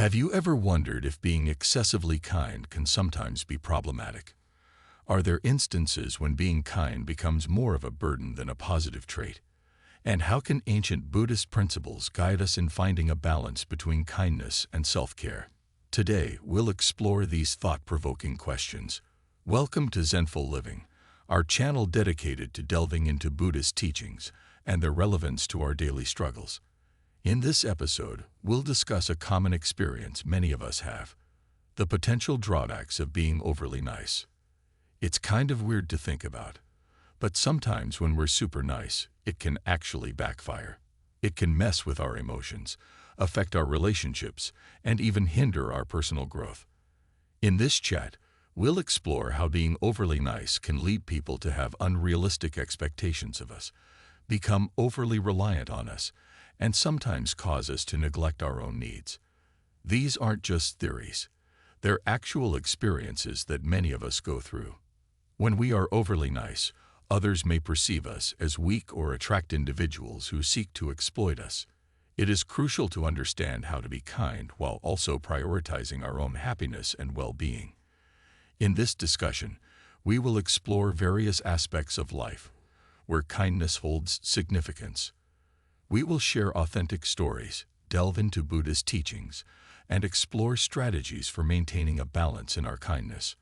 Have you ever wondered if being excessively kind can sometimes be problematic? Are there instances when being kind becomes more of a burden than a positive trait? And how can ancient Buddhist principles guide us in finding a balance between kindness and self-care? Today, we'll explore these thought-provoking questions. Welcome to Zenful Living, our channel dedicated to delving into Buddhist teachings and their relevance to our daily struggles. In this episode, we'll discuss a common experience many of us have: the potential drawbacks of being overly nice. It's kind of weird to think about, but sometimes when we're super nice, it can actually backfire. It can mess with our emotions, affect our relationships, and even hinder our personal growth. In this chat, we'll explore how being overly nice can lead people to have unrealistic expectations of us, become overly reliant on us, and sometimes cause us to neglect our own needs. These aren't just theories. They're actual experiences that many of us go through. When we are overly nice, others may perceive us as weak or attract individuals who seek to exploit us. It is crucial to understand how to be kind while also prioritizing our own happiness and well-being. In this discussion, we will explore various aspects of life where kindness holds significance. We will share authentic stories, delve into Buddhist teachings, and explore strategies for maintaining a balance in our kindness.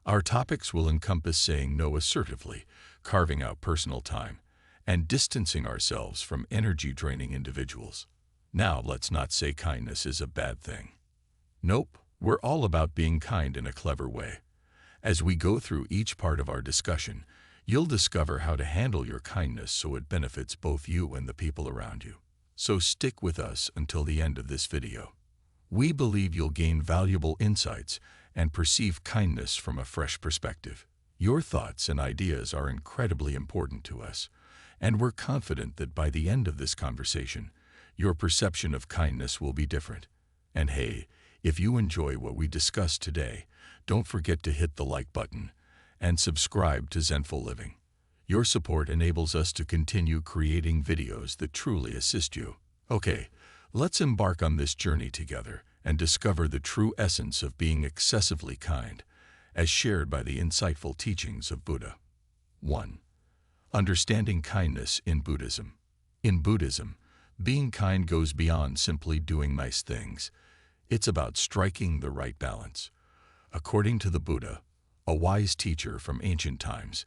Our topics will encompass saying no assertively, carving out personal time, and distancing ourselves from energy-draining individuals. Now, let's not say kindness is a bad thing. Nope, we're all about being kind in a clever way. As we go through each part of our discussion, you'll discover how to handle your kindness so it benefits both you and the people around you. So stick with us until the end of this video. We believe you'll gain valuable insights and perceive kindness from a fresh perspective. Your thoughts and ideas are incredibly important to us, and we're confident that by the end of this conversation, your perception of kindness will be different. And hey, if you enjoy what we discussed today, don't forget to hit the like button and subscribe to Zenful Living. Your support enables us to continue creating videos that truly assist you. Okay, let's embark on this journey together and discover the true essence of being excessively kind, as shared by the insightful teachings of Buddha. 1. Understanding kindness in Buddhism. In Buddhism, being kind goes beyond simply doing nice things. It's about striking the right balance. According to the Buddha, a wise teacher from ancient times,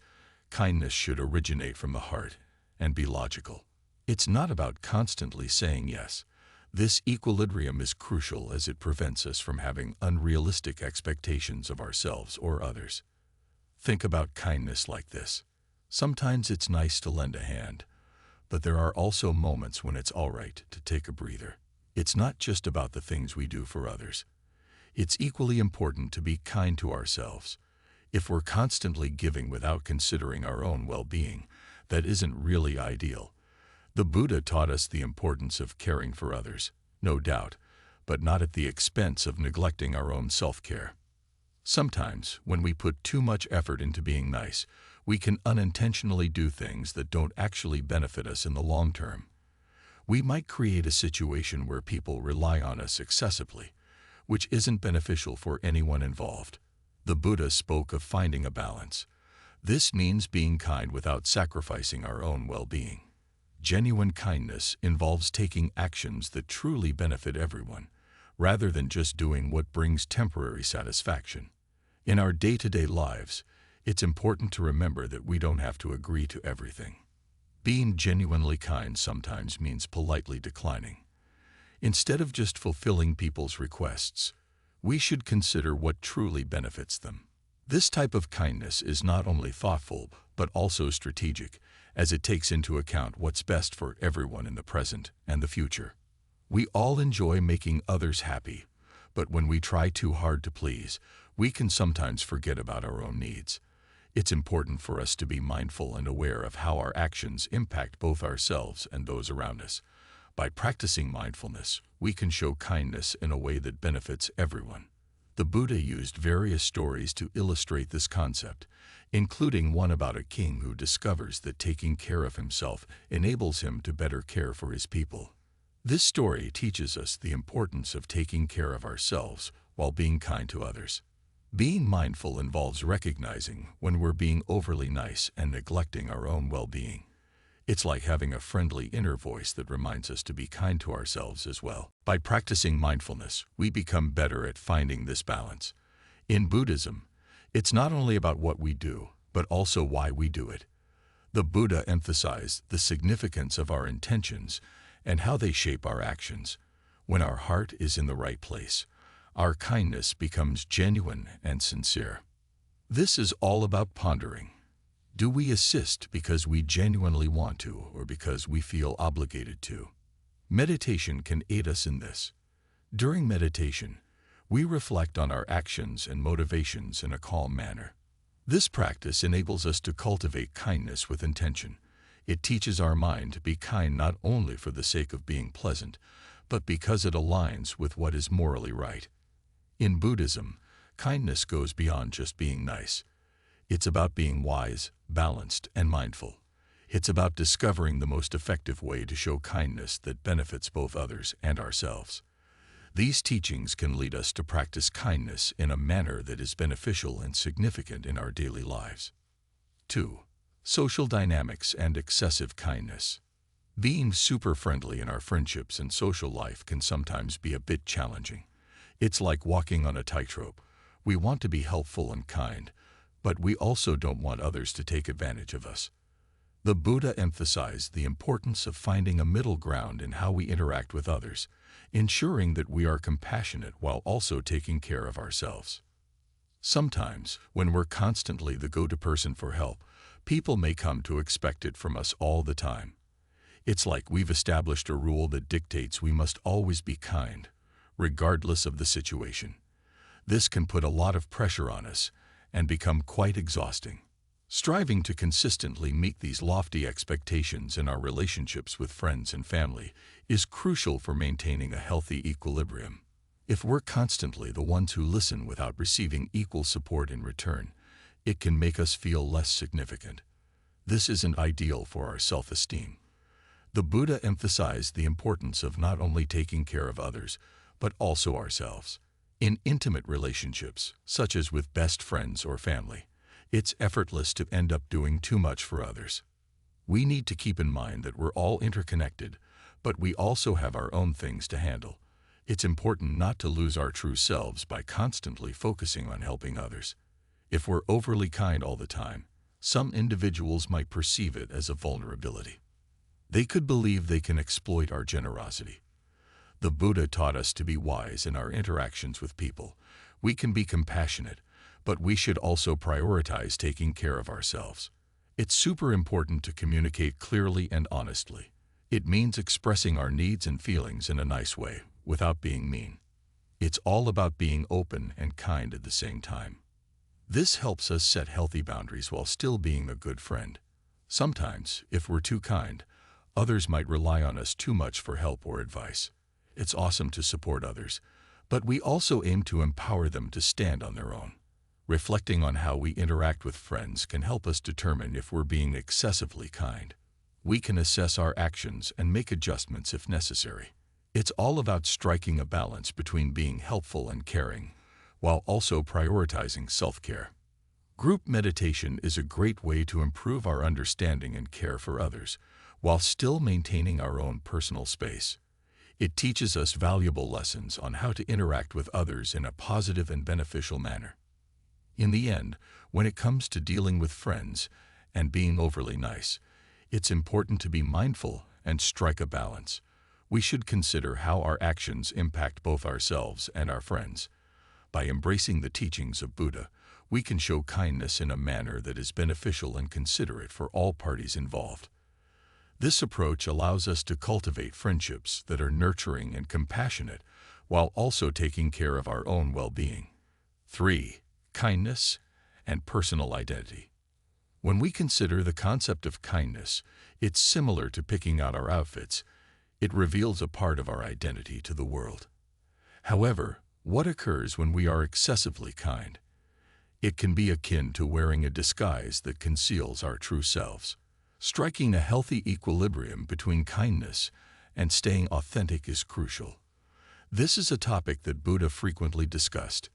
kindness should originate from the heart and be logical. It's not about constantly saying yes. This equilibrium is crucial as it prevents us from having unrealistic expectations of ourselves or others. Think about kindness like this. Sometimes it's nice to lend a hand, but there are also moments when it's all right to take a breather. It's not just about the things we do for others. It's equally important to be kind to ourselves. If we're constantly giving without considering our own well-being, that isn't really ideal. The Buddha taught us the importance of caring for others, no doubt, but not at the expense of neglecting our own self-care. Sometimes, when we put too much effort into being nice, we can unintentionally do things that don't actually benefit us in the long term. We might create a situation where people rely on us excessively, which isn't beneficial for anyone involved. The Buddha spoke of finding a balance. This means being kind without sacrificing our own well-being. Genuine kindness involves taking actions that truly benefit everyone, rather than just doing what brings temporary satisfaction. In our day-to-day lives, it's important to remember that we don't have to agree to everything. Being genuinely kind sometimes means politely declining. Instead of just fulfilling people's requests, we should consider what truly benefits them. This type of kindness is not only thoughtful, but also strategic, as it takes into account what's best for everyone in the present and the future. We all enjoy making others happy, but when we try too hard to please, we can sometimes forget about our own needs. It's important for us to be mindful and aware of how our actions impact both ourselves and those around us. By practicing mindfulness, we can show kindness in a way that benefits everyone. The Buddha used various stories to illustrate this concept, including one about a king who discovers that taking care of himself enables him to better care for his people. This story teaches us the importance of taking care of ourselves while being kind to others. Being mindful involves recognizing when we're being overly nice and neglecting our own well-being. It's like having a friendly inner voice that reminds us to be kind to ourselves as well. By practicing mindfulness, we become better at finding this balance. In Buddhism, it's not only about what we do, but also why we do it. The Buddha emphasized the significance of our intentions and how they shape our actions. When our heart is in the right place, our kindness becomes genuine and sincere. This is all about pondering. Do we assist because we genuinely want to or because we feel obligated to? Meditation can aid us in this. During meditation, we reflect on our actions and motivations in a calm manner. This practice enables us to cultivate kindness with intention. It teaches our mind to be kind not only for the sake of being pleasant, but because it aligns with what is morally right. In Buddhism, kindness goes beyond just being nice. It's about being wise, balanced, and mindful. It's about discovering the most effective way to show kindness that benefits both others and ourselves. These teachings can lead us to practice kindness in a manner that is beneficial and significant in our daily lives. 2. Social dynamics and excessive kindness. Being super friendly in our friendships and social life can sometimes be a bit challenging. It's like walking on a tightrope. We want to be helpful and kind, but we also don't want others to take advantage of us. The Buddha emphasized the importance of finding a middle ground in how we interact with others, ensuring that we are compassionate while also taking care of ourselves. Sometimes, when we're constantly the go-to person for help, people may come to expect it from us all the time. It's like we've established a rule that dictates we must always be kind, regardless of the situation. This can put a lot of pressure on us and become quite exhausting. Striving to consistently meet these lofty expectations in our relationships with friends and family is crucial for maintaining a healthy equilibrium. If we're constantly the ones who listen without receiving equal support in return, it can make us feel less significant. This isn't ideal for our self-esteem. The Buddha emphasized the importance of not only taking care of others, but also ourselves. In intimate relationships, such as with best friends or family, it's effortless to end up doing too much for others. We need to keep in mind that we're all interconnected, but we also have our own things to handle. It's important not to lose our true selves by constantly focusing on helping others. If we're overly kind all the time, some individuals might perceive it as a vulnerability. They could believe they can exploit our generosity. The Buddha taught us to be wise in our interactions with people. We can be compassionate, but we should also prioritize taking care of ourselves. It's super important to communicate clearly and honestly. It means expressing our needs and feelings in a nice way, without being mean. It's all about being open and kind at the same time. This helps us set healthy boundaries while still being a good friend. Sometimes, if we're too kind, others might rely on us too much for help or advice. It's awesome to support others, but we also aim to empower them to stand on their own. Reflecting on how we interact with friends can help us determine if we're being excessively kind. We can assess our actions and make adjustments if necessary. It's all about striking a balance between being helpful and caring, while also prioritizing self-care. Group meditation is a great way to improve our understanding and care for others, while still maintaining our own personal space. It teaches us valuable lessons on how to interact with others in a positive and beneficial manner. In the end, when it comes to dealing with friends and being overly nice, it's important to be mindful and strike a balance. We should consider how our actions impact both ourselves and our friends. By embracing the teachings of Buddha, we can show kindness in a manner that is beneficial and considerate for all parties involved. This approach allows us to cultivate friendships that are nurturing and compassionate, while also taking care of our own well-being. 3. Kindness and personal identity. When we consider the concept of kindness, it's similar to picking out our outfits. It reveals a part of our identity to the world. However, what occurs when we are excessively kind? It can be akin to wearing a disguise that conceals our true selves. Striking a healthy equilibrium between kindness and staying authentic is crucial. This is a topic that Buddha frequently discussed,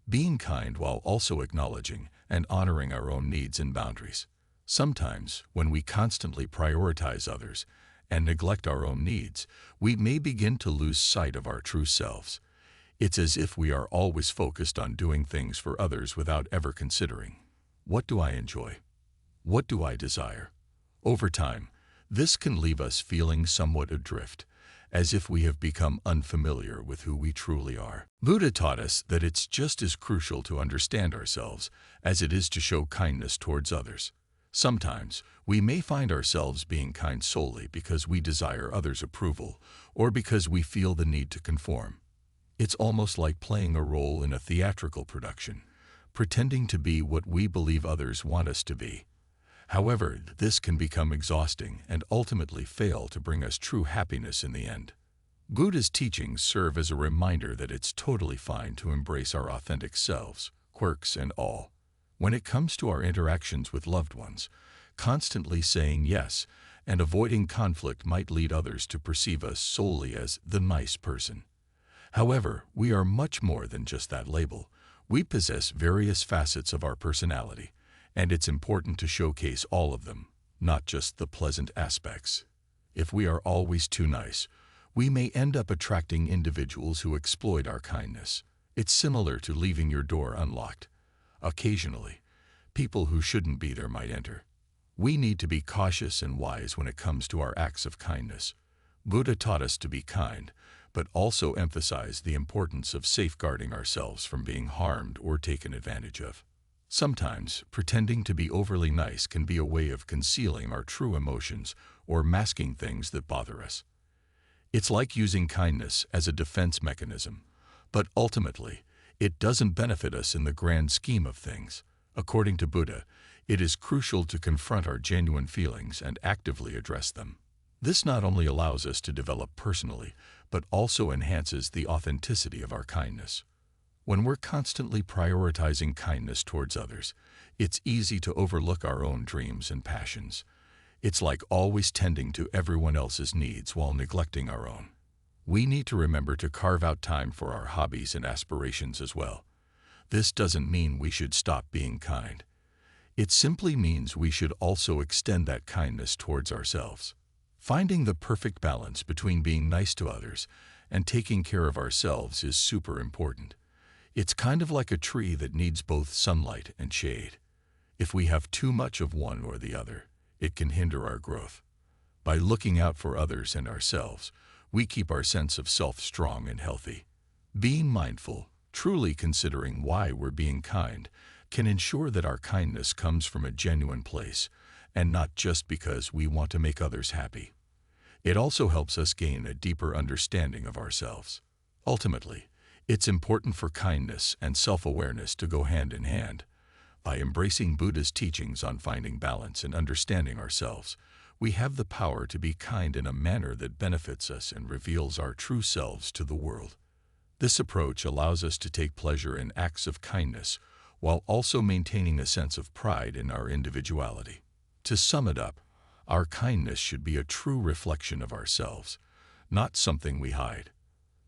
being kind while also acknowledging and honoring our own needs and boundaries. Sometimes, when we constantly prioritize others and neglect our own needs, we may begin to lose sight of our true selves. It's as if we are always focused on doing things for others without ever considering, what do I enjoy? What do I desire? Over time, this can leave us feeling somewhat adrift, as if we have become unfamiliar with who we truly are. Buddha taught us that it's just as crucial to understand ourselves as it is to show kindness towards others. Sometimes, we may find ourselves being kind solely because we desire others' approval or because we feel the need to conform. It's almost like playing a role in a theatrical production, pretending to be what we believe others want us to be. However, this can become exhausting and ultimately fail to bring us true happiness in the end. Buddha's teachings serve as a reminder that it's totally fine to embrace our authentic selves, quirks and all. When it comes to our interactions with loved ones, constantly saying yes and avoiding conflict might lead others to perceive us solely as the nice person. However, we are much more than just that label. We possess various facets of our personality, and it's important to showcase all of them, not just the pleasant aspects. If we are always too nice, we may end up attracting individuals who exploit our kindness. It's similar to leaving your door unlocked. Occasionally, people who shouldn't be there might enter. We need to be cautious and wise when it comes to our acts of kindness. Buddha taught us to be kind, but also emphasized the importance of safeguarding ourselves from being harmed or taken advantage of. Sometimes, pretending to be overly nice can be a way of concealing our true emotions or masking things that bother us. It's like using kindness as a defense mechanism, but ultimately, it doesn't benefit us in the grand scheme of things. According to Buddha, it is crucial to confront our genuine feelings and actively address them. This not only allows us to develop personally, but also enhances the authenticity of our kindness. When we're constantly prioritizing kindness towards others, it's easy to overlook our own dreams and passions. It's like always tending to everyone else's needs while neglecting our own. We need to remember to carve out time for our hobbies and aspirations as well. This doesn't mean we should stop being kind. It simply means we should also extend that kindness towards ourselves. Finding the perfect balance between being nice to others and taking care of ourselves is super important. It's kind of like a tree that needs both sunlight and shade. If we have too much of one or the other, it can hinder our growth. By looking out for others and ourselves, we keep our sense of self strong and healthy. Being mindful, truly considering why we're being kind, can ensure that our kindness comes from a genuine place and not just because we want to make others happy. It also helps us gain a deeper understanding of ourselves. Ultimately, it's important for kindness and self-awareness to go hand in hand. By embracing Buddha's teachings on finding balance and understanding ourselves, we have the power to be kind in a manner that benefits us and reveals our true selves to the world. This approach allows us to take pleasure in acts of kindness while also maintaining a sense of pride in our individuality. To sum it up, our kindness should be a true reflection of ourselves, not something we hide.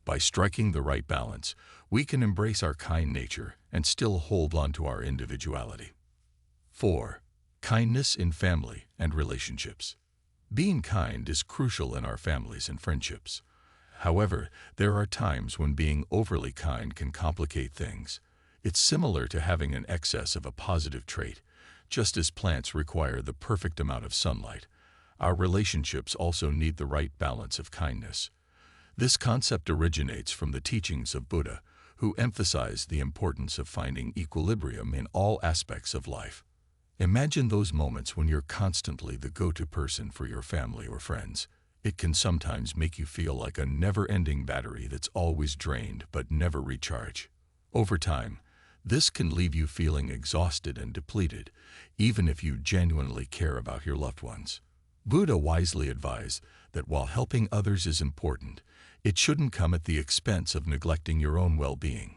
By striking the right balance, we can embrace our kind nature and still hold on to our individuality. 4. Kindness in family and relationships. Being kind is crucial in our families and friendships. However, there are times when being overly kind can complicate things. It's similar to having an excess of a positive trait. Just as plants require the perfect amount of sunlight, our relationships also need the right balance of kindness. This concept originates from the teachings of Buddha, who emphasized the importance of finding equilibrium in all aspects of life. Imagine those moments when you're constantly the go-to person for your family or friends. It can sometimes make you feel like a never-ending battery that's always drained but never recharged. Over time, this can leave you feeling exhausted and depleted, even if you genuinely care about your loved ones. Buddha wisely advised that while helping others is important, it shouldn't come at the expense of neglecting your own well-being.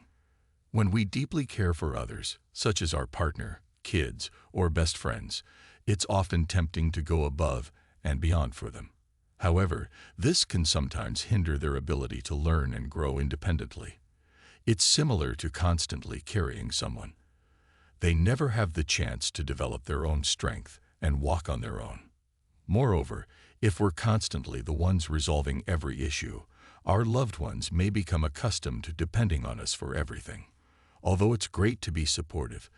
When we deeply care for others, such as our partner, kids, or best friends, it's often tempting to go above and beyond for them. However, this can sometimes hinder their ability to learn and grow independently. It's similar to constantly carrying someone. They never have the chance to develop their own strength and walk on their own. Moreover, if we're constantly the ones resolving every issue, our loved ones may become accustomed to depending on us for everything. Although it's great to be supportive,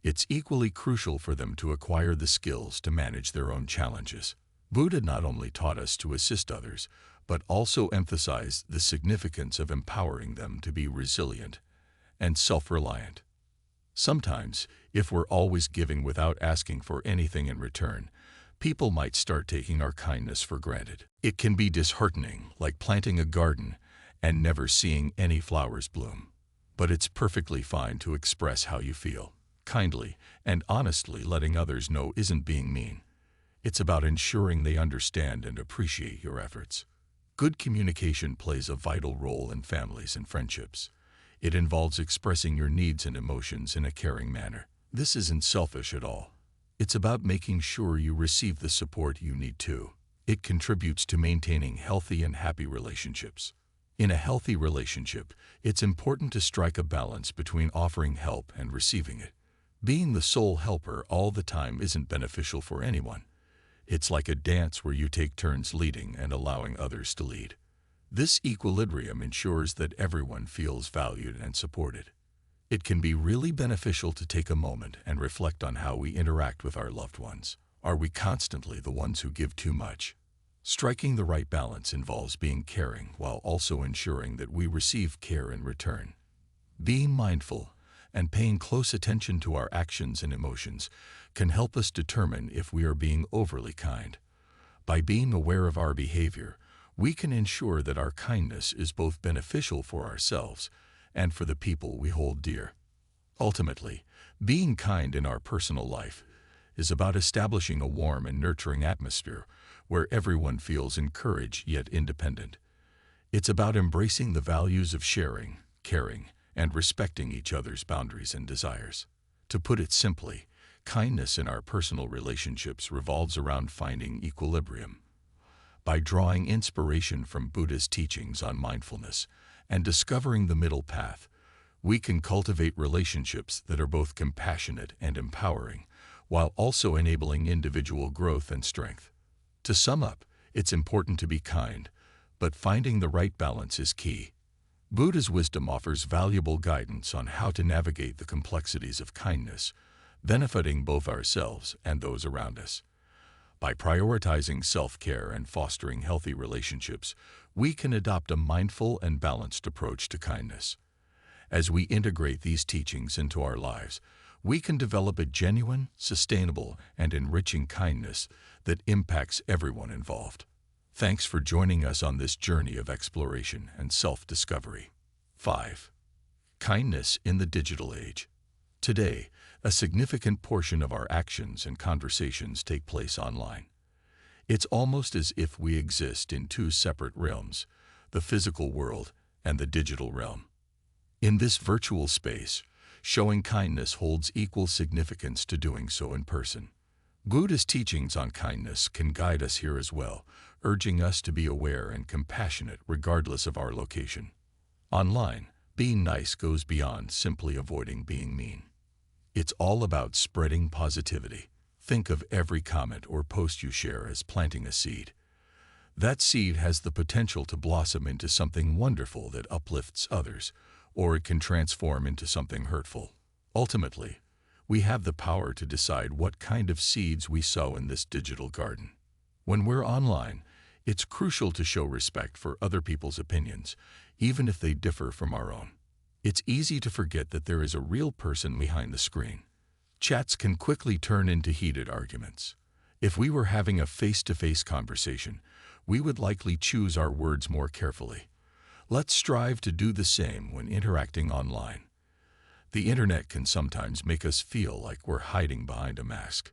it's equally crucial for them to acquire the skills to manage their own challenges. Buddha not only taught us to assist others, but also emphasized the significance of empowering them to be resilient and self-reliant. Sometimes, if we're always giving without asking for anything in return, people might start taking our kindness for granted. It can be disheartening, like planting a garden and never seeing any flowers bloom. But it's perfectly fine to express how you feel. Kindly and honestly letting others know isn't being mean. It's about ensuring they understand and appreciate your efforts. Good communication plays a vital role in families and friendships. It involves expressing your needs and emotions in a caring manner. This isn't selfish at all. It's about making sure you receive the support you need too. It contributes to maintaining healthy and happy relationships. In a healthy relationship, it's important to strike a balance between offering help and receiving it. Being the sole helper all the time isn't beneficial for anyone. It's like a dance where you take turns leading and allowing others to lead. This equilibrium ensures that everyone feels valued and supported. It can be really beneficial to take a moment and reflect on how we interact with our loved ones. Are we constantly the ones who give too much? Striking the right balance involves being caring while also ensuring that we receive care in return. Being mindful and paying close attention to our actions and emotions can help us determine if we are being overly kind. By being aware of our behavior, we can ensure that our kindness is both beneficial for ourselves and for the people we hold dear. Ultimately, being kind in our personal life is about establishing a warm and nurturing atmosphere where everyone feels encouraged yet independent. It's about embracing the values of sharing, caring, and respecting each other's boundaries and desires. To put it simply, kindness in our personal relationships revolves around finding equilibrium. By drawing inspiration from Buddha's teachings on mindfulness and discovering the middle path, we can cultivate relationships that are both compassionate and empowering, while also enabling individual growth and strength. To sum up, it's important to be kind, but finding the right balance is key. Buddha's wisdom offers valuable guidance on how to navigate the complexities of kindness, benefiting both ourselves and those around us. By prioritizing self-care and fostering healthy relationships, we can adopt a mindful and balanced approach to kindness. As we integrate these teachings into our lives, we can develop a genuine, sustainable, and enriching kindness that impacts everyone involved. Thanks for joining us on this journey of exploration and self-discovery. 5. Kindness in the digital age. Today, a significant portion of our actions and conversations take place online. It's almost as if we exist in two separate realms, the physical world and the digital realm. In this virtual space, showing kindness holds equal significance to doing so in person. Buddha's teachings on kindness can guide us here as well, urging us to be aware and compassionate regardless of our location. Online, being nice goes beyond simply avoiding being mean. It's all about spreading positivity. Think of every comment or post you share as planting a seed. That seed has the potential to blossom into something wonderful that uplifts others, or it can transform into something hurtful. Ultimately, we have the power to decide what kind of seeds we sow in this digital garden. When we're online, it's crucial to show respect for other people's opinions, even if they differ from our own. It's easy to forget that there is a real person behind the screen. Chats can quickly turn into heated arguments. If we were having a face-to-face conversation, we would likely choose our words more carefully. Let's strive to do the same when interacting online. The internet can sometimes make us feel like we're hiding behind a mask.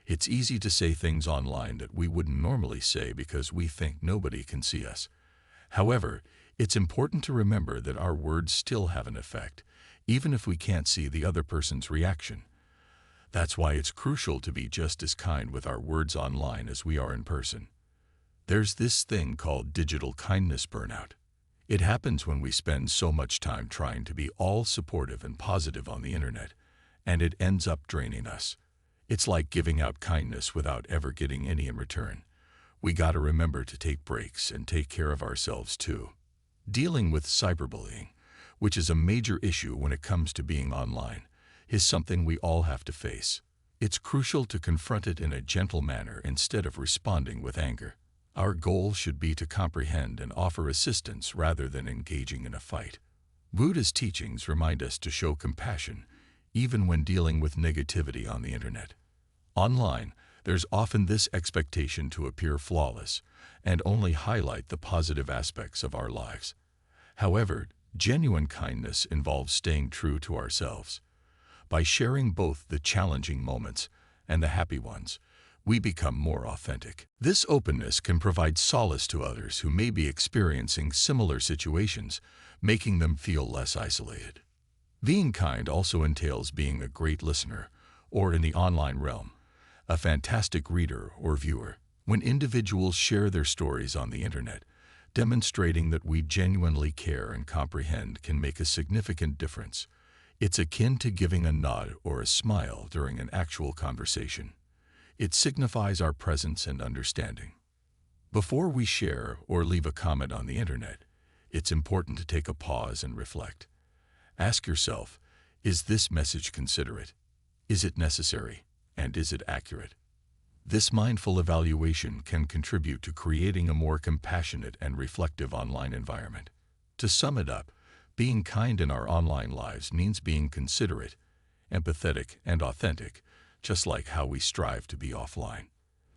It's easy to say things online that we wouldn't normally say because we think nobody can see us. However, it's important to remember that our words still have an effect, even if we can't see the other person's reaction. That's why it's crucial to be just as kind with our words online as we are in person. There's this thing called digital kindness burnout. It happens when we spend so much time trying to be all supportive and positive on the internet, and it ends up draining us. It's like giving out kindness without ever getting any in return. We gotta remember to take breaks and take care of ourselves too. Dealing with cyberbullying, which is a major issue when it comes to being online, is something we all have to face. It's crucial to confront it in a gentle manner instead of responding with anger. Our goal should be to comprehend and offer assistance rather than engaging in a fight. Buddha's teachings remind us to show compassion, even when dealing with negativity on the internet. Online, there's often this expectation to appear flawless and only highlight the positive aspects of our lives. However, genuine kindness involves staying true to ourselves. By sharing both the challenging moments and the happy ones, we become more authentic. This openness can provide solace to others who may be experiencing similar situations, making them feel less isolated. Being kind also entails being a great listener, or in the online realm, a fantastic reader or viewer. When individuals share their stories on the internet, demonstrating that we genuinely care and comprehend can make a significant difference. It's akin to giving a nod or a smile during an actual conversation. It signifies our presence and understanding. Before we share or leave a comment on the internet, it's important to take a pause and reflect. Ask yourself, is this message considerate? Is it necessary? And is it accurate? This mindful evaluation can contribute to creating a more compassionate and reflective online environment. To sum it up, being kind in our online lives means being considerate, empathetic, and authentic, just like how we strive to be offline.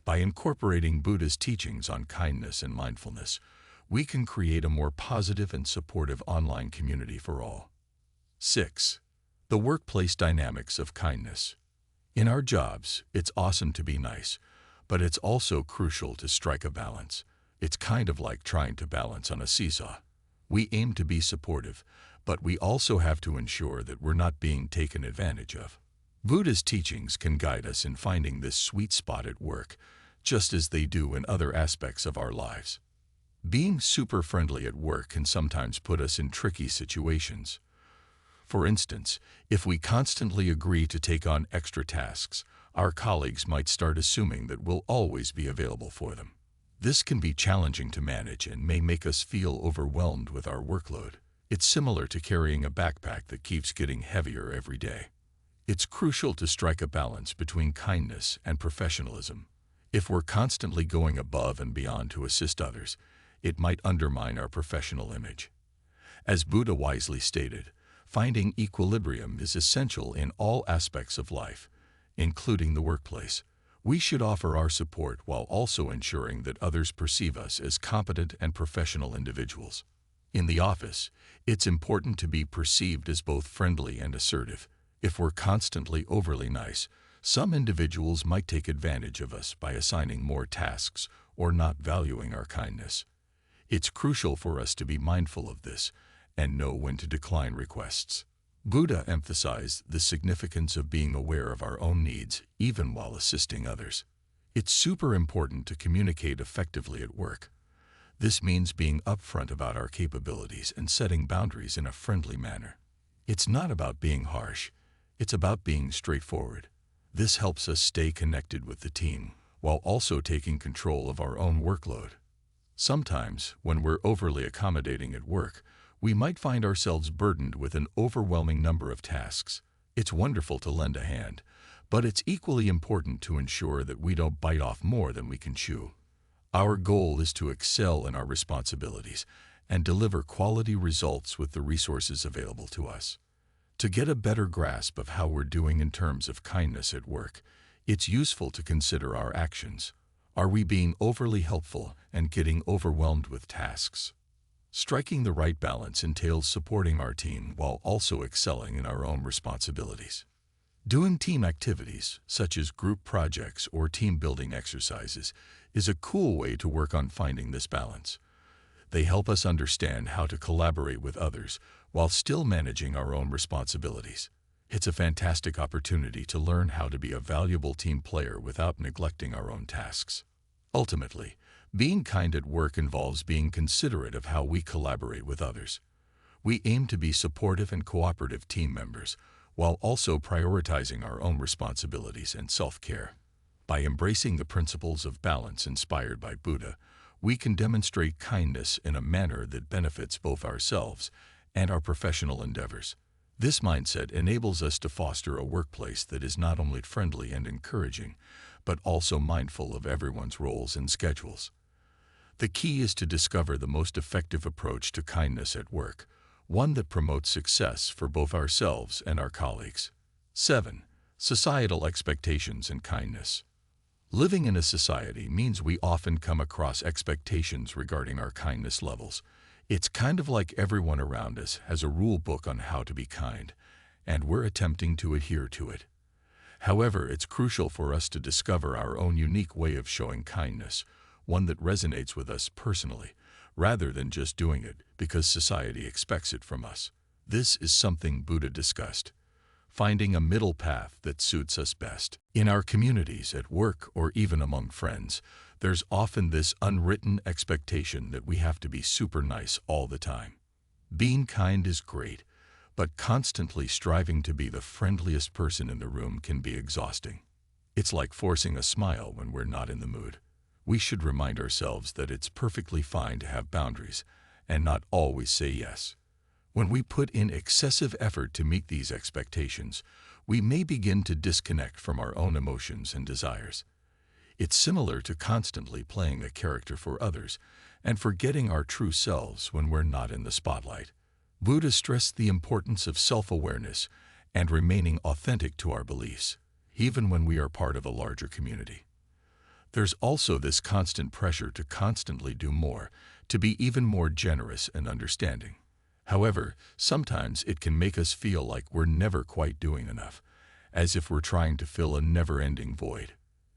By incorporating Buddha's teachings on kindness and mindfulness, we can create a more positive and supportive online community for all. 6. The workplace dynamics of kindness. In our jobs, it's awesome to be nice, but it's also crucial to strike a balance. It's kind of like trying to balance on a seesaw. We aim to be supportive, but we also have to ensure that we're not being taken advantage of. Buddha's teachings can guide us in finding this sweet spot at work, just as they do in other aspects of our lives. Being super friendly at work can sometimes put us in tricky situations. For instance, if we constantly agree to take on extra tasks, our colleagues might start assuming that we'll always be available for them. This can be challenging to manage and may make us feel overwhelmed with our workload. It's similar to carrying a backpack that keeps getting heavier every day. It's crucial to strike a balance between kindness and professionalism. If we're constantly going above and beyond to assist others, it might undermine our professional image. As Buddha wisely stated, finding equilibrium is essential in all aspects of life, including the workplace. We should offer our support while also ensuring that others perceive us as competent and professional individuals. In the office, it's important to be perceived as both friendly and assertive. If we're constantly overly nice, some individuals might take advantage of us by assigning more tasks or not valuing our kindness. It's crucial for us to be mindful of this and know when to decline requests. Buddha emphasized the significance of being aware of our own needs even while assisting others. It's super important to communicate effectively at work. This means being upfront about our capabilities and setting boundaries in a friendly manner. It's not about being harsh. It's about being straightforward. This helps us stay connected with the team while also taking control of our own workload. Sometimes, when we're overly accommodating at work, we might find ourselves burdened with an overwhelming number of tasks. It's wonderful to lend a hand, but it's equally important to ensure that we don't bite off more than we can chew. Our goal is to excel in our responsibilities and deliver quality results with the resources available to us. To get a better grasp of how we're doing in terms of kindness at work, it's useful to consider our actions. Are we being overly helpful and getting overwhelmed with tasks? Striking the right balance entails supporting our team while also excelling in our own responsibilities. Doing team activities, such as group projects or team-building exercises, is a cool way to work on finding this balance. They help us understand how to collaborate with others while still managing our own responsibilities. It's a fantastic opportunity to learn how to be a valuable team player without neglecting our own tasks. Ultimately, Being kind at work involves being considerate of how we collaborate with others. We aim to be supportive and cooperative team members, while also prioritizing our own responsibilities and self-care. By embracing the principles of balance inspired by Buddha, we can demonstrate kindness in a manner that benefits both ourselves and our professional endeavors. This mindset enables us to foster a workplace that is not only friendly and encouraging, but also mindful of everyone's roles and schedules. The key is to discover the most effective approach to kindness at work, one that promotes success for both ourselves and our colleagues. 7. Societal expectations and kindness. Living in a society means we often come across expectations regarding our kindness levels. It's kind of like everyone around us has a rule book on how to be kind, and we're attempting to adhere to it. However, it's crucial for us to discover our own unique way of showing kindness, one that resonates with us personally, rather than just doing it because society expects it from us. This is something Buddha discussed, finding a middle path that suits us best. In our communities, at work, or even among friends, there's often this unwritten expectation that we have to be super nice all the time. Being kind is great, but constantly striving to be the friendliest person in the room can be exhausting. It's like forcing a smile when we're not in the mood. We should remind ourselves that it's perfectly fine to have boundaries and not always say yes. When we put in excessive effort to meet these expectations, we may begin to disconnect from our own emotions and desires. It's similar to constantly playing a character for others and forgetting our true selves when we're not in the spotlight. Buddha stressed the importance of self-awareness and remaining authentic to our beliefs, even when we are part of a larger community. There's also this constant pressure to constantly do more, to be even more generous and understanding. However, sometimes it can make us feel like we're never quite doing enough, as if we're trying to fill a never-ending void.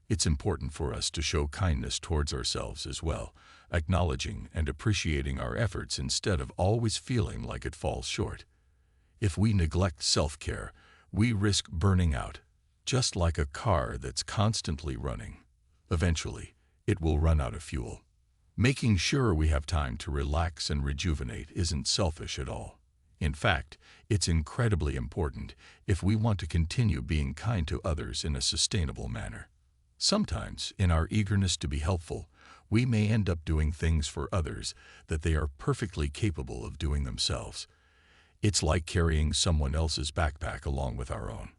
It's important for us to show kindness towards ourselves as well, acknowledging and appreciating our efforts instead of always feeling like it falls short. If we neglect self-care, we risk burning out, just like a car that's constantly running. Eventually, it will run out of fuel. Making sure we have time to relax and rejuvenate isn't selfish at all. In fact, it's incredibly important if we want to continue being kind to others in a sustainable manner. Sometimes, in our eagerness to be helpful, we may end up doing things for others that they are perfectly capable of doing themselves. It's like carrying someone else's backpack along with our own.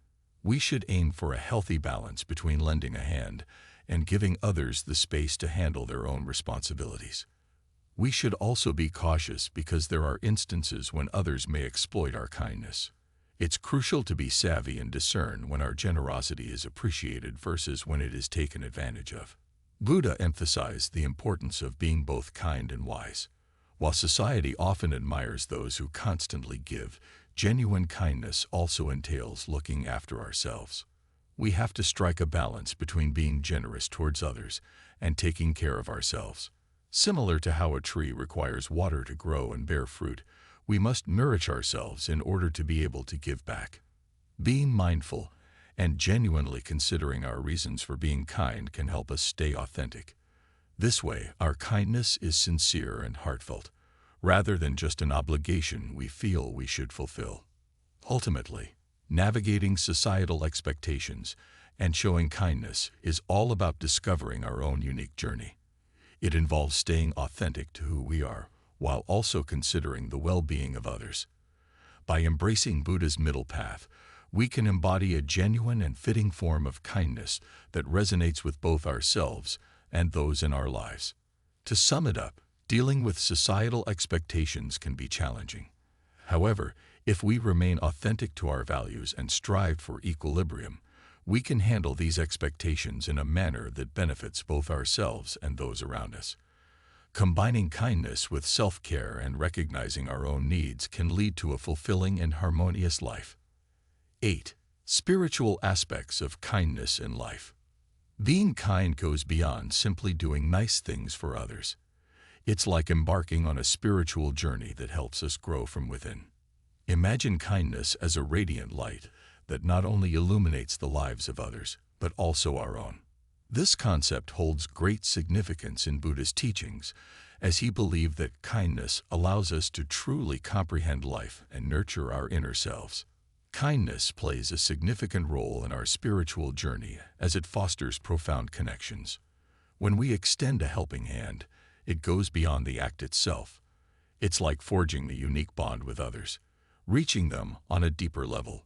We should aim for a healthy balance between lending a hand and giving others the space to handle their own responsibilities. We should also be cautious because there are instances when others may exploit our kindness. It's crucial to be savvy and discern when our generosity is appreciated versus when it is taken advantage of. Buddha emphasized the importance of being both kind and wise. While society often admires those who constantly give, genuine kindness also entails looking after ourselves. We have to strike a balance between being generous towards others and taking care of ourselves. Similar to how a tree requires water to grow and bear fruit, we must nourish ourselves in order to be able to give back. Being mindful and genuinely considering our reasons for being kind can help us stay authentic. This way, our kindness is sincere and heartfelt, rather than just an obligation we feel we should fulfill. Ultimately, navigating societal expectations and showing kindness is all about discovering our own unique journey. It involves staying authentic to who we are, while also considering the well-being of others. By embracing Buddha's middle path, we can embody a genuine and fitting form of kindness that resonates with both ourselves and those in our lives. To sum it up, dealing with societal expectations can be challenging. However, if we remain authentic to our values and strive for equilibrium, we can handle these expectations in a manner that benefits both ourselves and those around us. Combining kindness with self-care and recognizing our own needs can lead to a fulfilling and harmonious life. 8. Spiritual aspects of kindness in life. Being kind goes beyond simply doing nice things for others. It's like embarking on a spiritual journey that helps us grow from within. Imagine kindness as a radiant light that not only illuminates the lives of others, but also our own. This concept holds great significance in Buddhist teachings, as he believed that kindness allows us to truly comprehend life and nurture our inner selves. Kindness plays a significant role in our spiritual journey as it fosters profound connections. When we extend a helping hand, it goes beyond the act itself. It's like forging a unique bond with others, reaching them on a deeper level.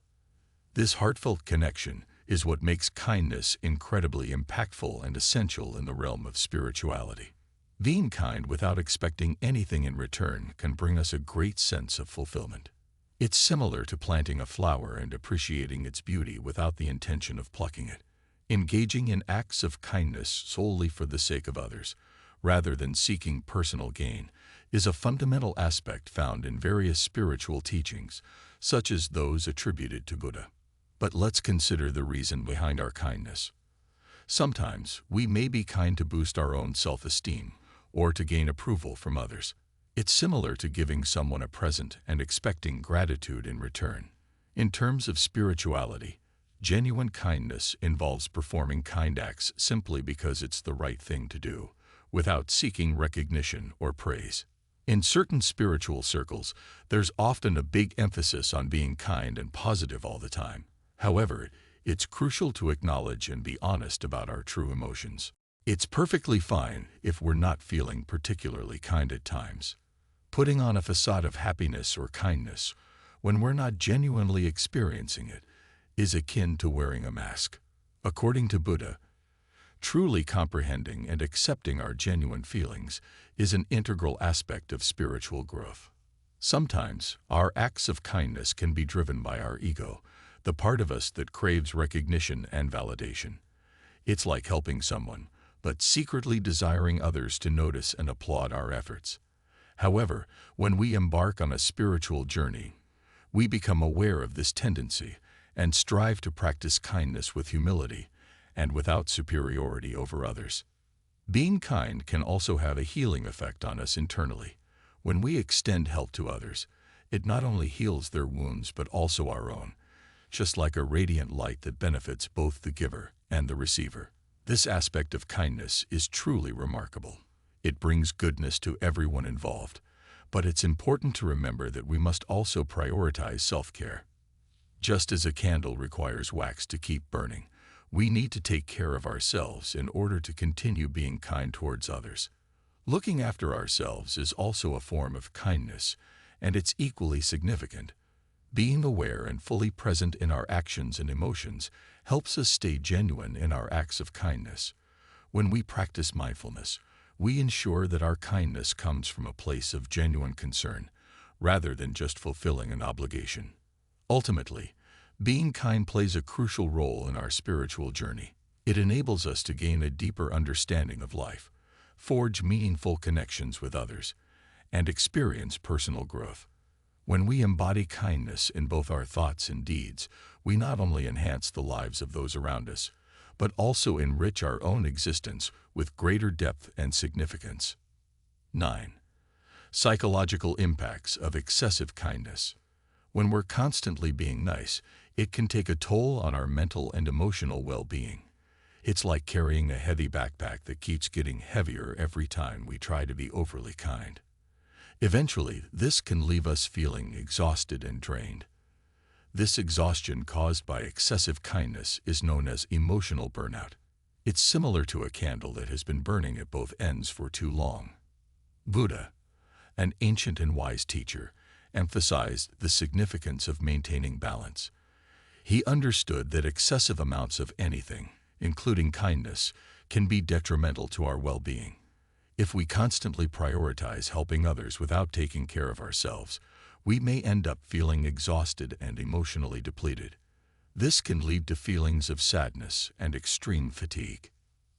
This heartfelt connection is what makes kindness incredibly impactful and essential in the realm of spirituality. Being kind without expecting anything in return can bring us a great sense of fulfillment. It's similar to planting a flower and appreciating its beauty without the intention of plucking it. Engaging in acts of kindness solely for the sake of others, rather than seeking personal gain, is a fundamental aspect found in various spiritual teachings, such as those attributed to Buddha. But let's consider the reason behind our kindness. Sometimes we may be kind to boost our own self-esteem or to gain approval from others. It's similar to giving someone a present and expecting gratitude in return. In terms of spirituality, genuine kindness involves performing kind acts simply because it's the right thing to do, without seeking recognition or praise. In certain spiritual circles, there's often a big emphasis on being kind and positive all the time. However, it's crucial to acknowledge and be honest about our true emotions. It's perfectly fine if we're not feeling particularly kind at times. Putting on a facade of happiness or kindness when we're not genuinely experiencing it is akin to wearing a mask. According to Buddha, truly comprehending and accepting our genuine feelings is an integral aspect of spiritual growth. Sometimes, our acts of kindness can be driven by our ego, the part of us that craves recognition and validation. It's like helping someone, but secretly desiring others to notice and applaud our efforts. However, when we embark on a spiritual journey, we become aware of this tendency and strive to practice kindness with humility and without superiority over others. Being kind can also have a healing effect on us internally. When we extend help to others, it not only heals their wounds but also our own, just like a radiant light that benefits both the giver and the receiver. This aspect of kindness is truly remarkable. It brings goodness to everyone involved, but it's important to remember that we must also prioritize self-care. Just as a candle requires wax to keep burning, we need to take care of ourselves in order to continue being kind towards others. Looking after ourselves is also a form of kindness, and it's equally significant. Being aware and fully present in our actions and emotions helps us stay genuine in our acts of kindness. When we practice mindfulness, we ensure that our kindness comes from a place of genuine concern, rather than just fulfilling an obligation. Ultimately, being kind plays a crucial role in our spiritual journey. It enables us to gain a deeper understanding of life, forge meaningful connections with others, and experience personal growth. When we embody kindness in both our thoughts and deeds, we not only enhance the lives of those around us, but also enrich our own existence with greater depth and significance. 9. Psychological impacts of excessive kindness. When we're constantly being nice, it can take a toll on our mental and emotional well-being. It's like carrying a heavy backpack that keeps getting heavier every time we try to be overly kind. Eventually, this can leave us feeling exhausted and drained. This exhaustion caused by excessive kindness is known as emotional burnout. It's similar to a candle that has been burning at both ends for too long. Buddha, an ancient and wise teacher, emphasized the significance of maintaining balance. He understood that excessive amounts of anything, including kindness, can be detrimental to our well-being. If we constantly prioritize helping others without taking care of ourselves, we may end up feeling exhausted and emotionally depleted. This can lead to feelings of sadness and extreme fatigue.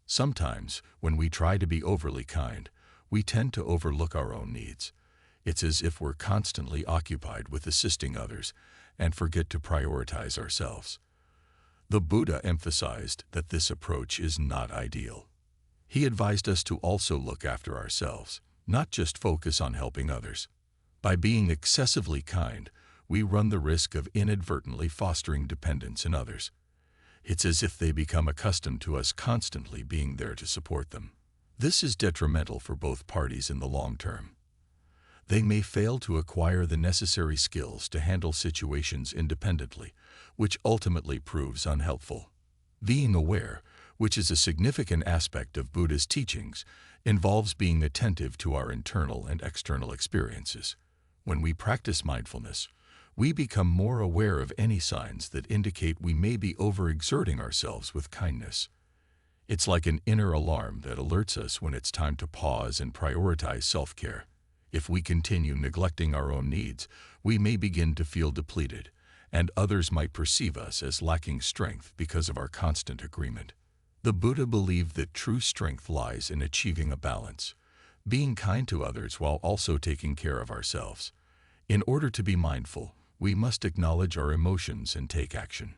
Sometimes, when we try to be overly kind, we tend to overlook our own needs. It's as if we're constantly occupied with assisting others and forget to prioritize ourselves. The Buddha emphasized that this approach is not ideal. He advised us to also look after ourselves, not just focus on helping others. By being excessively kind, we run the risk of inadvertently fostering dependence in others. It's as if they become accustomed to us constantly being there to support them. This is detrimental for both parties in the long term. They may fail to acquire the necessary skills to handle situations independently, which ultimately proves unhelpful. Being aware, which is a significant aspect of Buddha's teachings, involves being attentive to our internal and external experiences. When we practice mindfulness, we become more aware of any signs that indicate we may be overexerting ourselves with kindness. It's like an inner alarm that alerts us when it's time to pause and prioritize self-care. If we continue neglecting our own needs, we may begin to feel depleted, and others might perceive us as lacking strength because of our constant agreement. The Buddha believed that true strength lies in achieving a balance, being kind to others while also taking care of ourselves. In order to be mindful, we must acknowledge our emotions and take action.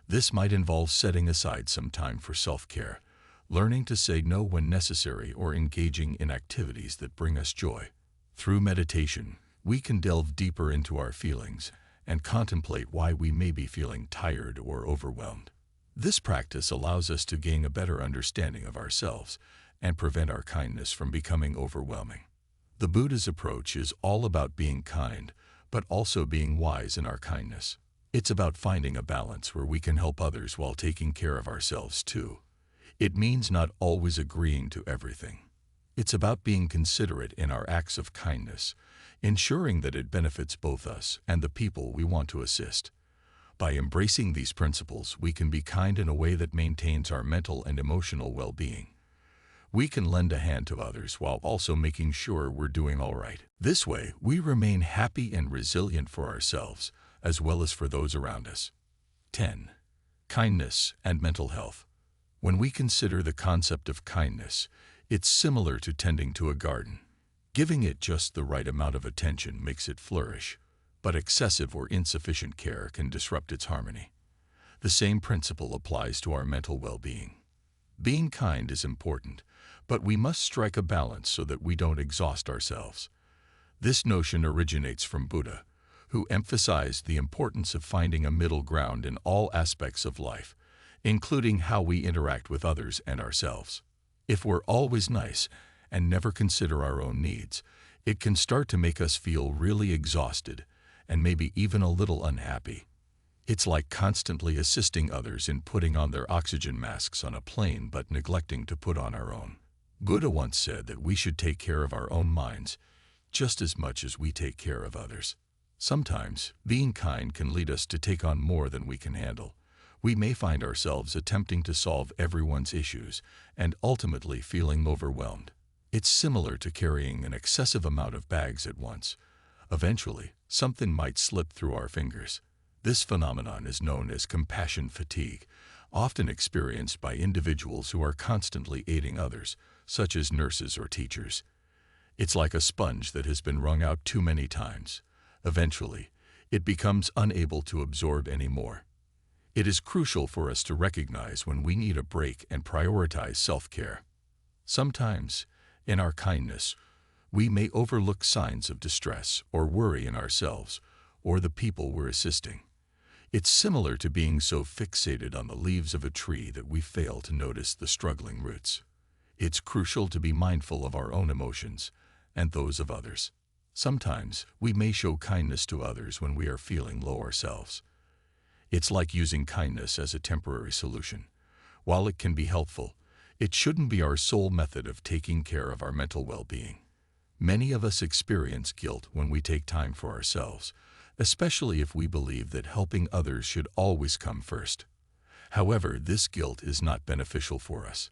This might involve setting aside some time for self-care, learning to say no when necessary, or engaging in activities that bring us joy. Through meditation, we can delve deeper into our feelings and contemplate why we may be feeling tired or overwhelmed. This practice allows us to gain a better understanding of ourselves and prevent our kindness from becoming overwhelming. The Buddha's approach is all about being kind, but also being wise in our kindness. It's about finding a balance where we can help others while taking care of ourselves too. It means not always agreeing to everything. It's about being considerate in our acts of kindness, ensuring that it benefits both us and the people we want to assist. By embracing these principles, we can be kind in a way that maintains our mental and emotional well-being. We can lend a hand to others while also making sure we're doing all right. This way, we remain happy and resilient for ourselves, as well as for those around us. 10. Kindness and mental health. When we consider the concept of kindness, it's similar to tending to a garden. Giving it just the right amount of attention makes it flourish, but excessive or insufficient care can disrupt its harmony. The same principle applies to our mental well-being. Being kind is important, but we must strike a balance so that we don't exhaust ourselves. This notion originates from Buddha, who emphasized the importance of finding a middle ground in all aspects of life, including how we interact with others and ourselves. If we're always nice and never consider our own needs, it can start to make us feel really exhausted and maybe even a little unhappy. It's like constantly assisting others in putting on their oxygen masks on a plane but neglecting to put on our own. Buddha once said that we should take care of our own minds just as much as we take care of others. Sometimes, being kind can lead us to take on more than we can handle. We may find ourselves attempting to solve everyone's issues and ultimately feeling overwhelmed. It's similar to carrying an excessive amount of bags at once. Eventually, something might slip through our fingers. This phenomenon is known as compassion fatigue, often experienced by individuals who are constantly aiding others, such as nurses or teachers. It's like a sponge that has been wrung out too many times. Eventually, it becomes unable to absorb any more. It is crucial for us to recognize when we need a break and prioritize self-care. Sometimes, in our kindness, we may overlook signs of distress or worry in ourselves or the people we're assisting. It's similar to being so fixated on the leaves of a tree that we fail to notice the struggling roots. It's crucial to be mindful of our own emotions and those of others. Sometimes, we may show kindness to others when we are feeling low ourselves. It's like using kindness as a temporary solution. While it can be helpful, it shouldn't be our sole method of taking care of our mental well-being. Many of us experience guilt when we take time for ourselves, especially if we believe that helping others should always come first. However, this guilt is not beneficial for us.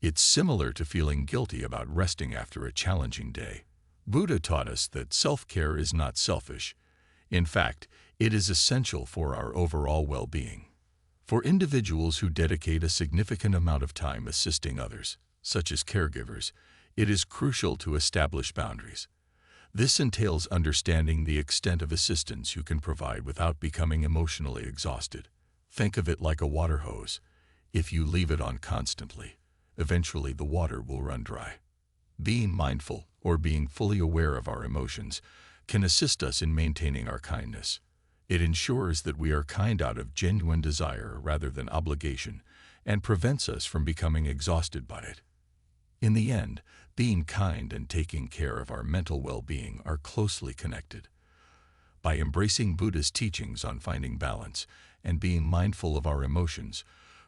It's similar to feeling guilty about resting after a challenging day. Buddha taught us that self-care is not selfish. In fact, it is essential for our overall well-being. For individuals who dedicate a significant amount of time assisting others, such as caregivers, it is crucial to establish boundaries. This entails understanding the extent of assistance you can provide without becoming emotionally exhausted. Think of it like a water hose. If you leave it on constantly, eventually the water will run dry. Being mindful, or being fully aware of our emotions, can assist us in maintaining our kindness. It ensures that we are kind out of genuine desire rather than obligation, and prevents us from becoming exhausted by it. In the end, being kind and taking care of our mental well-being are closely connected. By embracing Buddhist teachings on finding balance and being mindful of our emotions,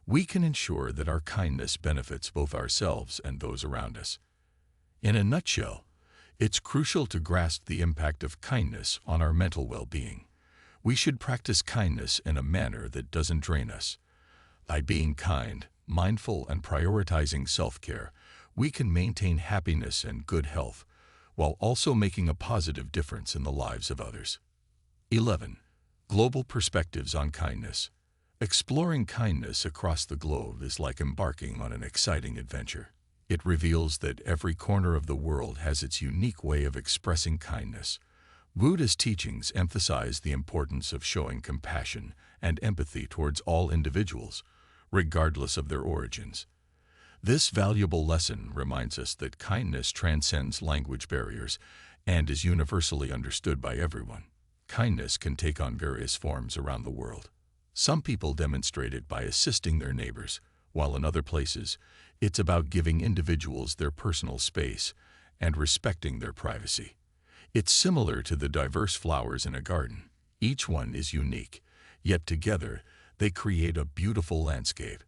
we can ensure that our kindness benefits both ourselves and those around us. In a nutshell, it's crucial to grasp the impact of kindness on our mental well-being. We should practice kindness in a manner that doesn't drain us. By being kind, mindful, and prioritizing self-care, we can maintain happiness and good health, while also making a positive difference in the lives of others. 11. Global perspectives on kindness. Exploring kindness across the globe is like embarking on an exciting adventure. It reveals that every corner of the world has its unique way of expressing kindness. Buddhist teachings emphasize the importance of showing compassion and empathy towards all individuals, regardless of their origins. This valuable lesson reminds us that kindness transcends language barriers and is universally understood by everyone. Kindness can take on various forms around the world. Some people demonstrate it by assisting their neighbors, while in other places, it's about giving individuals their personal space and respecting their privacy. It's similar to the diverse flowers in a garden. Each one is unique, yet together they create a beautiful landscape.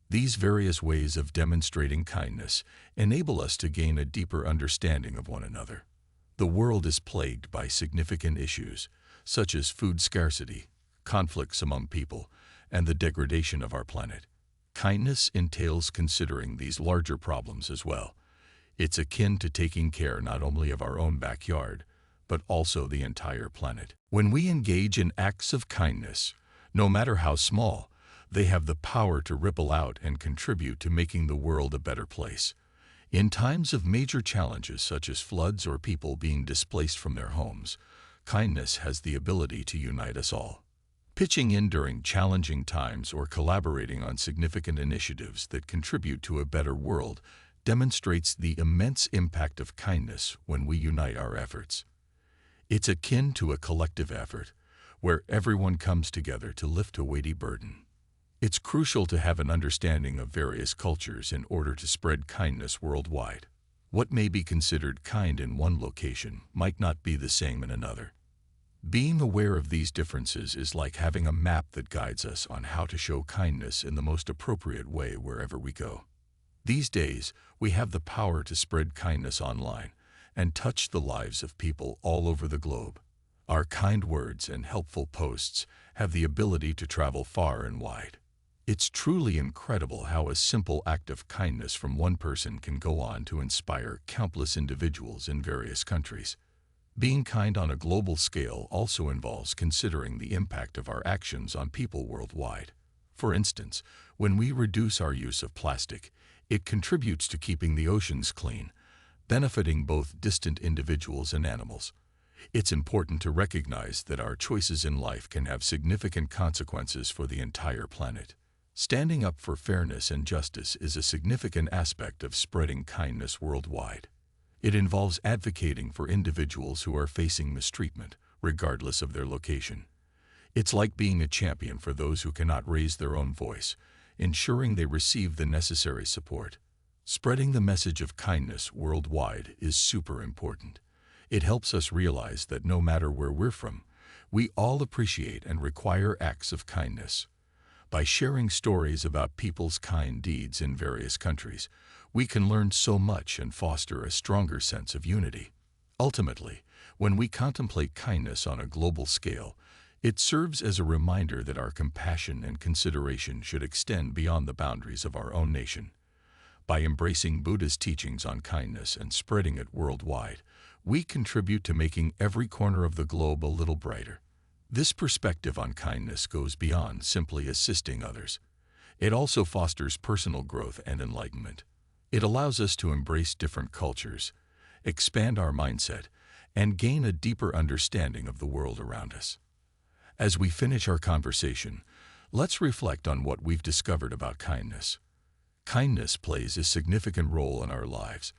These various ways of demonstrating kindness enable us to gain a deeper understanding of one another. The world is plagued by significant issues, such as food scarcity, conflicts among people, and the degradation of our planet. Kindness entails considering these larger problems as well. It's akin to taking care not only of our own backyard, but also the entire planet. When we engage in acts of kindness, no matter how small, they have the power to ripple out and contribute to making the world a better place. In times of major challenges such as floods or people being displaced from their homes, kindness has the ability to unite us all. Pitching in during challenging times or collaborating on significant initiatives that contribute to a better world demonstrates the immense impact of kindness when we unite our efforts. It's akin to a collective effort, where everyone comes together to lift a weighty burden. It's crucial to have an understanding of various cultures in order to spread kindness worldwide. What may be considered kind in one location might not be the same in another. Being aware of these differences is like having a map that guides us on how to show kindness in the most appropriate way wherever we go. These days, we have the power to spread kindness online and touch the lives of people all over the globe. Our kind words and helpful posts have the ability to travel far and wide. It's truly incredible how a simple act of kindness from one person can go on to inspire countless individuals in various countries. Being kind on a global scale also involves considering the impact of our actions on people worldwide. For instance, when we reduce our use of plastic, it contributes to keeping the oceans clean, benefiting both distant individuals and animals. It's important to recognize that our choices in life can have significant consequences for the entire planet. Standing up for fairness and justice is a significant aspect of spreading kindness worldwide. It involves advocating for individuals who are facing mistreatment, regardless of their location. It's like being a champion for those who cannot raise their own voice, ensuring they receive the necessary support. Spreading the message of kindness worldwide is super important. It helps us realize that no matter where we're from, we all appreciate and require acts of kindness. By sharing stories about people's kind deeds in various countries, we can learn so much and foster a stronger sense of unity. Ultimately, when we contemplate kindness on a global scale, it serves as a reminder that our compassion and consideration should extend beyond the boundaries of our own nation. By embracing Buddhist teachings on kindness and spreading it worldwide, we contribute to making every corner of the globe a little brighter. This perspective on kindness goes beyond simply assisting others. It also fosters personal growth and enlightenment. It allows us to embrace different cultures, expand our mindset, and gain a deeper understanding of the world around us. As we finish our conversation, let's reflect on what we've discovered about kindness. Kindness plays a significant role in our lives,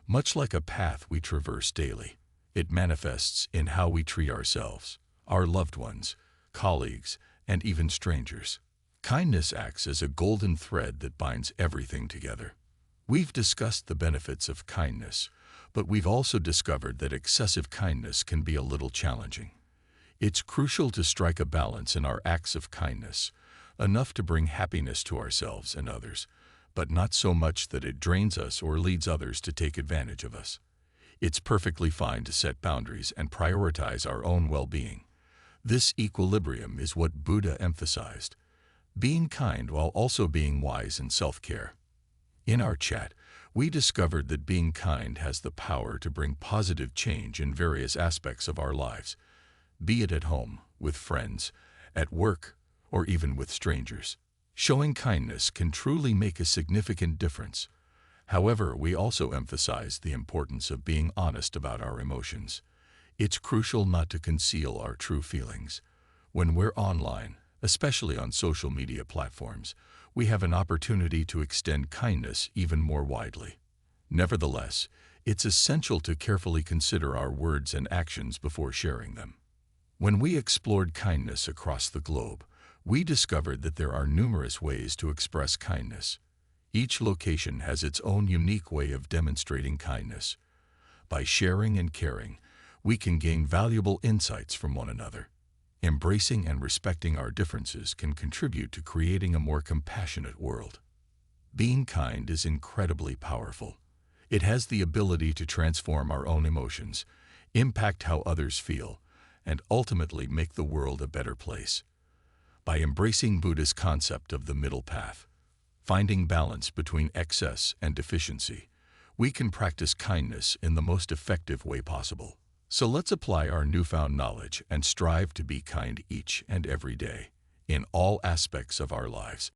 much like a path we traverse daily. It manifests in how we treat ourselves, our loved ones, colleagues, and even strangers. Kindness acts as a golden thread that binds everything together. We've discussed the benefits of kindness, but we've also discovered that excessive kindness can be a little challenging. It's crucial to strike a balance in our acts of kindness, enough to bring happiness to ourselves and others, but not so much that it drains us or leads others to take advantage of us. It's perfectly fine to set boundaries and prioritize our own well-being. This equilibrium is what Buddha emphasized, being kind while also being wise in self-care. In our chat, we discovered that being kind has the power to bring positive change in various aspects of our lives, be it at home, with friends, at work, or even with strangers. Showing kindness can truly make a significant difference. However, we also emphasize the importance of being honest about our emotions. It's crucial not to conceal our true feelings. When we're online, especially on social media platforms, we have an opportunity to extend kindness even more widely. Nevertheless, it's essential to carefully consider our words and actions before sharing them. When we explored kindness across the globe, we discovered that there are numerous ways to express kindness. Each location has its own unique way of demonstrating kindness. By sharing and caring, we can gain valuable insights from one another. Embracing and respecting our differences can contribute to creating a more compassionate world. Being kind is incredibly powerful. It has the ability to transform our own emotions, impact how others feel, and ultimately make the world a better place. By embracing Buddha's concept of the middle path, finding balance between excess and deficiency, we can practice kindness in the most effective way possible. So let's apply our newfound knowledge and strive to be kind each and every day, in all aspects of our lives.